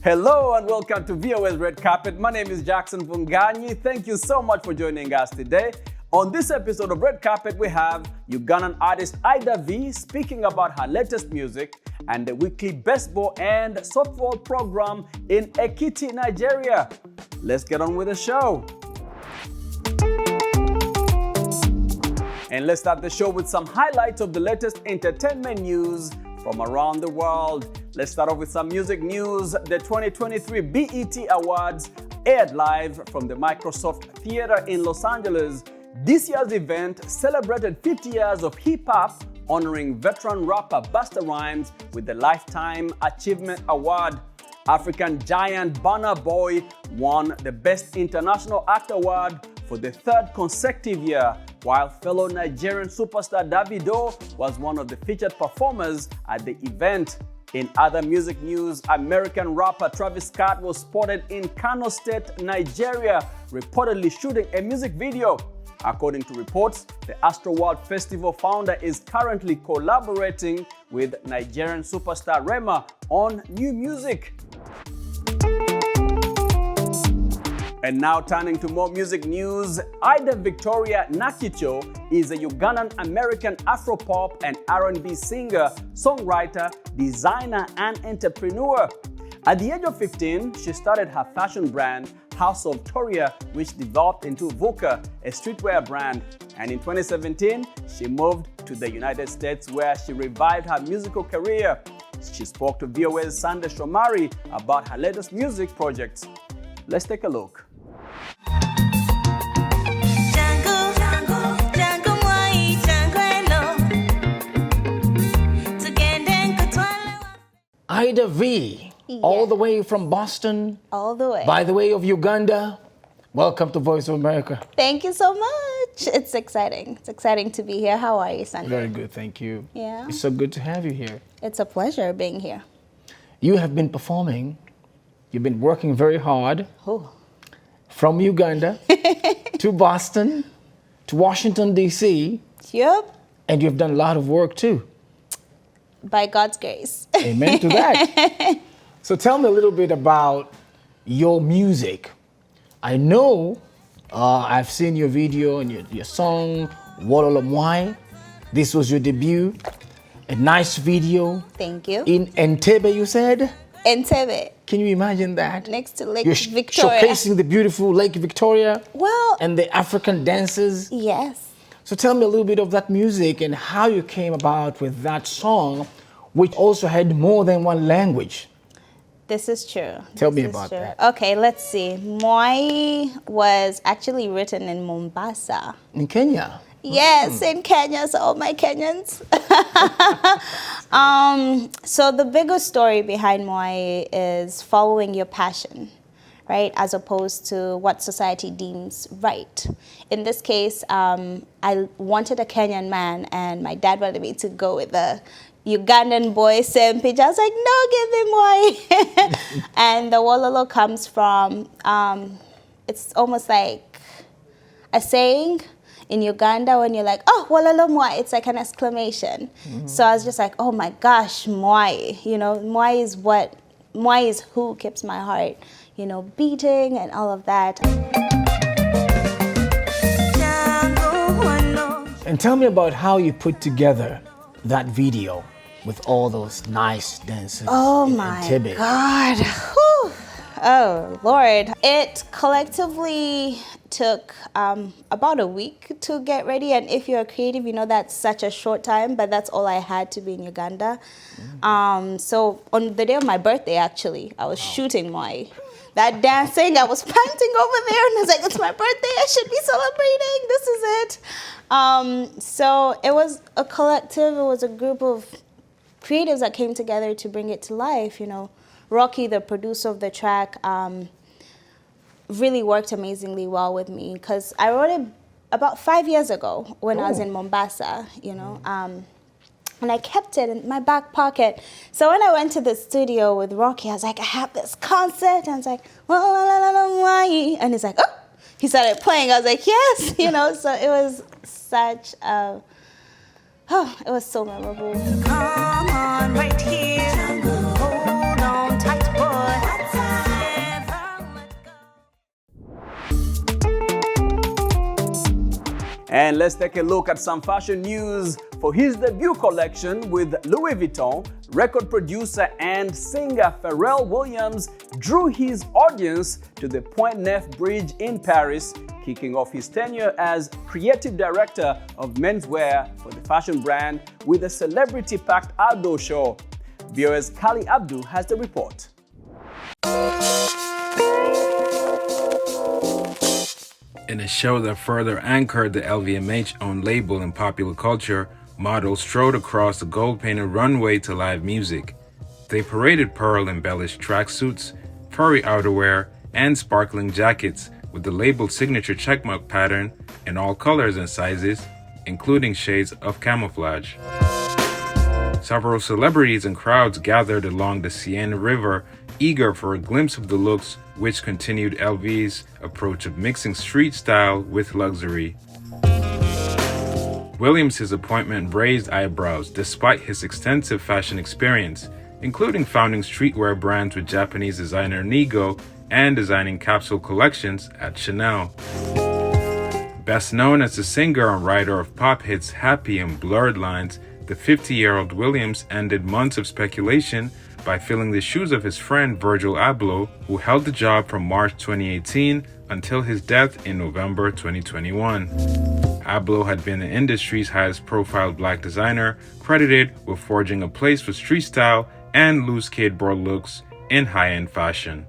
Hello and welcome to VOA's Red Carpet. My name is Jackson Vunganyi. Thank you so much for joining us today. On this episode of Red Carpet, we have Ugandan artist Aida Vee speaking about her latest music and the weekly baseball and softball program in Ekiti, Nigeria. Let's get on with the show. And let's start the show with some highlights of the latest entertainment news from around the world. Let's start off with some music news. The 2023 BET Awards aired live from the Microsoft Theater in Los Angeles. This year's event celebrated 50 years of hip-hop, honoring veteran rapper Busta Rhymes with the Lifetime Achievement Award. African giant Burna Boy won the Best International Act Award for the third consecutive year, while fellow Nigerian superstar Davido was one of the featured performers at the event. In other music news, American rapper Travis Scott was spotted in Kano State, Nigeria, reportedly shooting a music video. According to reports, the Astroworld Festival founder is currently collaborating with Nigerian superstar Rema on new music. And now turning to more music news, Aida Victoria Nakicho is a Ugandan-American Afropop and R&B singer, songwriter, designer, and entrepreneur. At the age of 15, she started her fashion brand, House of Toria, which developed into VUCA, a streetwear brand. And in 2017, she moved to the United States where she revived her musical career. She spoke to VOA's Sunday Shomari about her latest music projects. Let's take a look. Aida Vee, all the way from Boston. All the way. By the way of Uganda. Welcome to Voice of America. Thank you so much. It's exciting. It's exciting to be here. How are you, Sunday? Very good, thank you. Yeah. It's so good to have you here. It's a pleasure being here. You have been performing. You've been working very hard. Oh. From Uganda to Boston to Washington, D.C. Yep. And you've done a lot of work too. By God's grace. Amen to that. So tell me a little bit about your music. I know I've seen your video and your song, Wololo Mwai. This was your debut. A nice video. Thank you. In Entebbe, you said? Entebbe. Can you imagine that? Next to Lake You're Victoria. Showcasing the beautiful Lake Victoria. Well. And the African dances. Yes. So tell me a little bit of that music and how you came about with that song, which also had more than one language. This is true. Tell me about that. Okay, let's see. Mwai was actually written in Mombasa. In Kenya? Yes, in Kenya, so all my Kenyans. So the bigger story behind Mwai is following your passion, right? As opposed to what society deems right. In this case, I wanted a Kenyan man and my dad wanted me to go with a Ugandan boy, same pitch. I was like, no, give him Mwai. And the Wololo comes from, it's almost like a saying in Uganda when you're like, oh, Wololo Mwai, it's like an exclamation. Mm-hmm. So I was just like, oh my gosh, Mwai. You know, Mwai is who keeps my heart, you know, beating and all of that. And tell me about how you put together that video with all those nice dances. Oh my God. Whew. Oh, Lord. It collectively took about a week to get ready. And if you're creative, you know that's such a short time, but that's all I had to be in Uganda. So on the day of my birthday, actually, I was shooting that dancing. I was panting over there and I was like, it's my birthday. I should be celebrating. This is it. So it was a collective. It was a group of creatives that came together to bring it to life, you know. Rocky, the producer of the track, really worked amazingly well with me because I wrote it about 5 years ago when I was in Mombasa, you know, and I kept it in my back pocket. So when I went to the studio with Rocky, I was like, I have this concert. And I was like, and he's like, oh, he started playing. I was like, yes, you know, so it was such a, it was so memorable. Come on right here, hold on tight, boy. let's take a look at some fashion news. For his debut collection with Louis Vuitton, record producer and singer Pharrell Williams drew his audience to the Pont Neuf Bridge in Paris, kicking off his tenure as creative director of menswear for the fashion brand with a celebrity-packed outdoor show. VOA's Kali Abdu has the report. In a show that further anchored the LVMH-owned label in popular culture, models strode across the gold-painted runway to live music. They paraded pearl-embellished tracksuits, furry outerwear, and sparkling jackets with the label's signature checkmark pattern in all colors and sizes, including shades of camouflage. Several celebrities and crowds gathered along the Seine River, eager for a glimpse of the looks, which continued LV's approach of mixing street style with luxury. Williams' appointment raised eyebrows despite his extensive fashion experience, including founding streetwear brands with Japanese designer Nigo and designing capsule collections at Chanel. Best known as the singer and writer of pop hits Happy and Blurred Lines, the 50-year-old Williams ended months of speculation by filling the shoes of his friend Virgil Abloh, who held the job from March 2018 until his death in November 2021. Abloh had been the industry's highest-profile black designer, credited with forging a place for street style and loose skateboard looks in high-end fashion.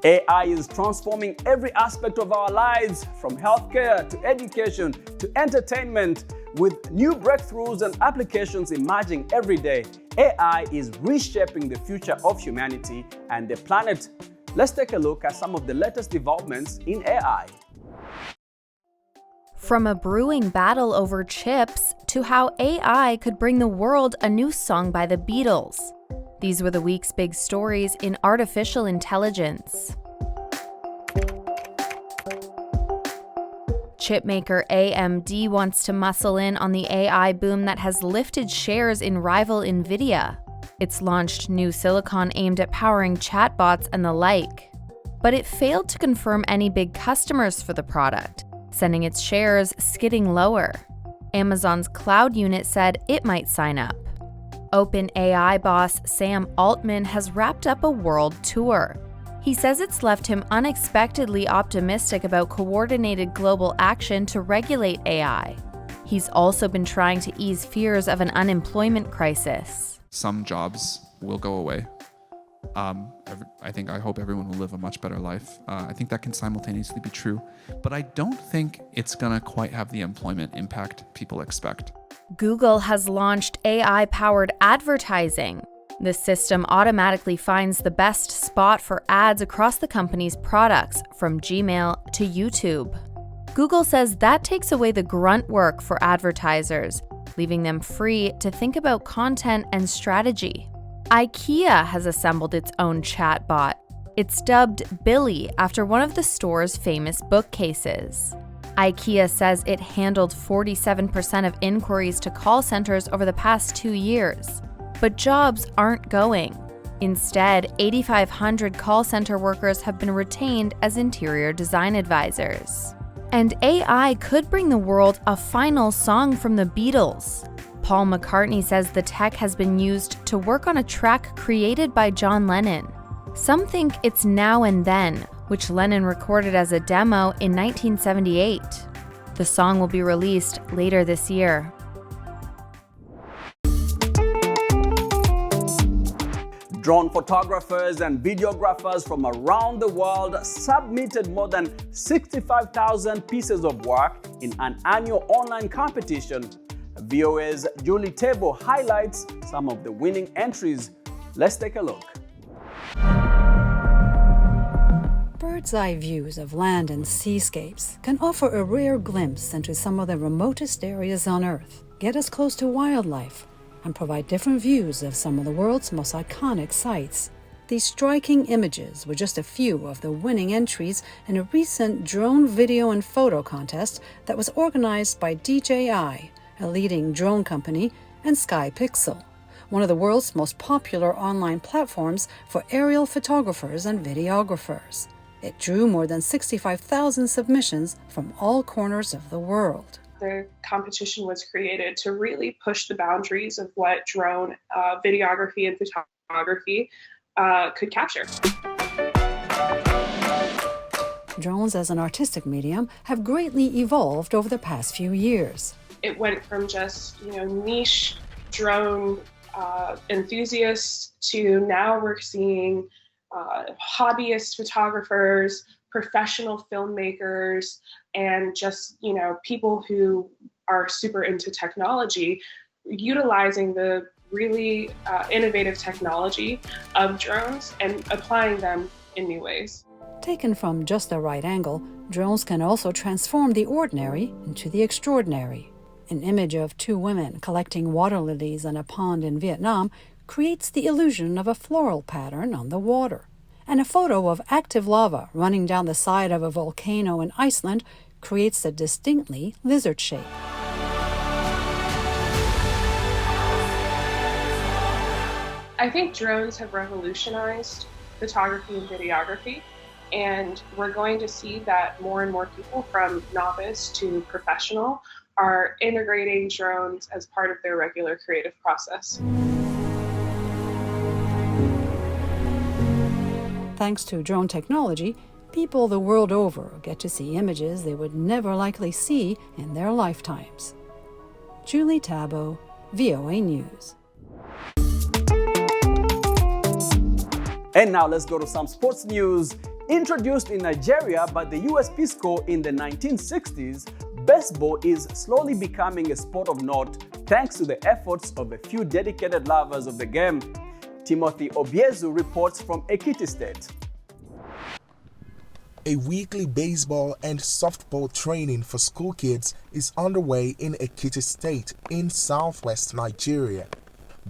AI is transforming every aspect of our lives, from healthcare to education to entertainment. With new breakthroughs and applications emerging every day, AI is reshaping the future of humanity and the planet. Let's take a look at some of the latest developments in AI. From a brewing battle over chips to how AI could bring the world a new song by the Beatles. These were the week's big stories in artificial intelligence. Chipmaker AMD wants to muscle in on the AI boom that has lifted shares in rival Nvidia. It's launched new silicon aimed at powering chatbots and the like. But it failed to confirm any big customers for the product, sending its shares skidding lower. Amazon's cloud unit said it might sign up. OpenAI boss Sam Altman has wrapped up a world tour. He says it's left him unexpectedly optimistic about coordinated global action to regulate AI. He's also been trying to ease fears of an unemployment crisis. Some jobs will go away. I hope everyone will live a much better life. I think that can simultaneously be true, but I don't think it's gonna quite have the employment impact people expect. Google has launched AI-powered advertising. The system automatically finds the best spot for ads across the company's products, from Gmail to YouTube. Google says that takes away the grunt work for advertisers, leaving them free to think about content and strategy. IKEA has assembled its own chatbot. It's dubbed Billy after one of the store's famous bookcases. IKEA says it handled 47% of inquiries to call centers over the past 2 years. But jobs aren't going. Instead, 8,500 call center workers have been retained as interior design advisors. And AI could bring the world a final song from the Beatles. Paul McCartney says the tech has been used to work on a track created by John Lennon. Some think it's Now and Then, which Lennon recorded as a demo in 1978. The song will be released later this year. Drone photographers and videographers from around the world submitted more than 65,000 pieces of work in an annual online competition. VOA's Julie Tebo highlights some of the winning entries. Let's take a look. Bird's-eye views of land and seascapes can offer a rare glimpse into some of the remotest areas on Earth, get us close to wildlife, and provide different views of some of the world's most iconic sites. These striking images were just a few of the winning entries in a recent drone video and photo contest that was organized by DJI, a leading drone company, and Sky Pixel. one of the world's most popular online platforms for aerial photographers and videographers. It drew more than 65,000 submissions from all corners of the world. The competition was created to really push the boundaries of what drone videography and photography could capture. Drones as an artistic medium have greatly evolved over the past few years. It went from just niche drone enthusiasts to now we're seeing hobbyist photographers, professional filmmakers, and just people who are super into technology, utilizing the really innovative technology of drones and applying them in new ways. Taken from just the right angle, drones can also transform the ordinary into the extraordinary. An image of two women collecting water lilies in a pond in Vietnam creates the illusion of a floral pattern on the water. And a photo of active lava running down the side of a volcano in Iceland creates a distinctly lizard shape. I think drones have revolutionized photography and videography, and we're going to see that more and more people from novice to professional are integrating drones as part of their regular creative process. Thanks to drone technology, people the world over get to see images they would never likely see in their lifetimes. Julie Tabo, VOA News. And now let's go to some sports news. Introduced in Nigeria by the US Peace Corps in the 1960s, baseball is slowly becoming a sport of note thanks to the efforts of a few dedicated lovers of the game. Timothy Obiezu reports from Ekiti State. A weekly baseball and softball training for school kids is underway in Ekiti State in southwest Nigeria.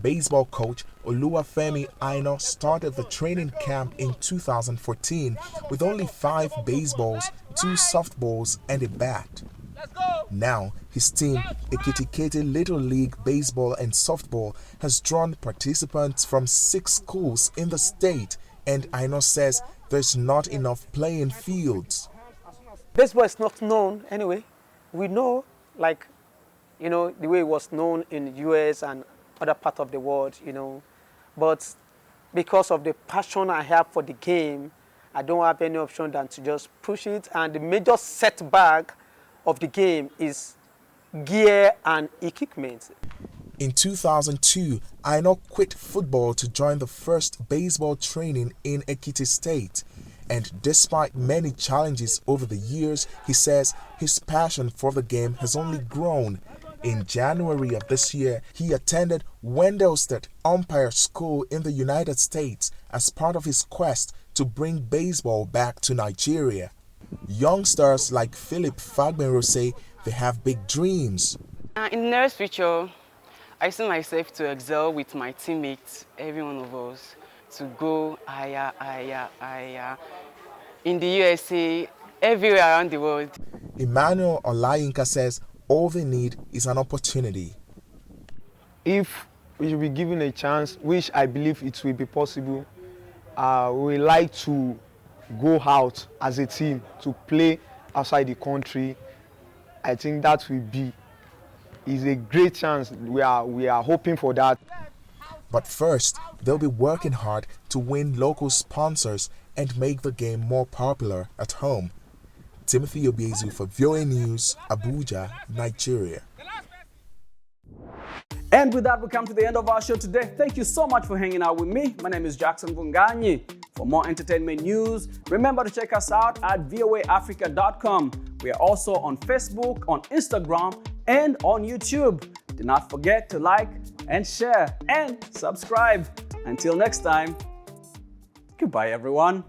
Baseball coach Oluwafemi Aina started the training camp in 2014 with only 5 baseballs, 2 softballs and a bat. Now, his team, Ekiti Kete Little League Baseball and Softball, has drawn participants from 6 schools in the state, and Aina says there's not enough playing fields. Baseball is not known anyway. We know, the way it was known in the US and other parts of the world, But because of the passion I have for the game, I don't have any option than to just push it. And the major setback of the game is gear and equipment. In 2002, Aina quit football to join the first baseball training in Ekiti State. And despite many challenges over the years, he says his passion for the game has only grown. In January of this year, he attended Wendell State Umpire School in the United States as part of his quest to bring baseball back to Nigeria. Youngsters like Philip Fagbenro say they have big dreams. In the nearest future, I see myself to excel with my teammates, every one of us, to go higher, in the USA, everywhere around the world. Emmanuel Olayinka says all they need is an opportunity. If we should be given a chance, which I believe it will be possible, we like to go out as a team to play outside the country. I think that is a great chance. We are hoping for that. But first, they'll be working hard to win local sponsors and make the game more popular at home. Timothy Obiezu for VOA News, Abuja, Nigeria. And with that, we come to the end of our show today. Thank you so much for hanging out with me. My name is Jackson Bunganyi. For more entertainment news, remember to check us out at voaafrica.com. We are also on Facebook, on Instagram, and on YouTube. Do not forget to like and share and subscribe. Until next time, goodbye everyone.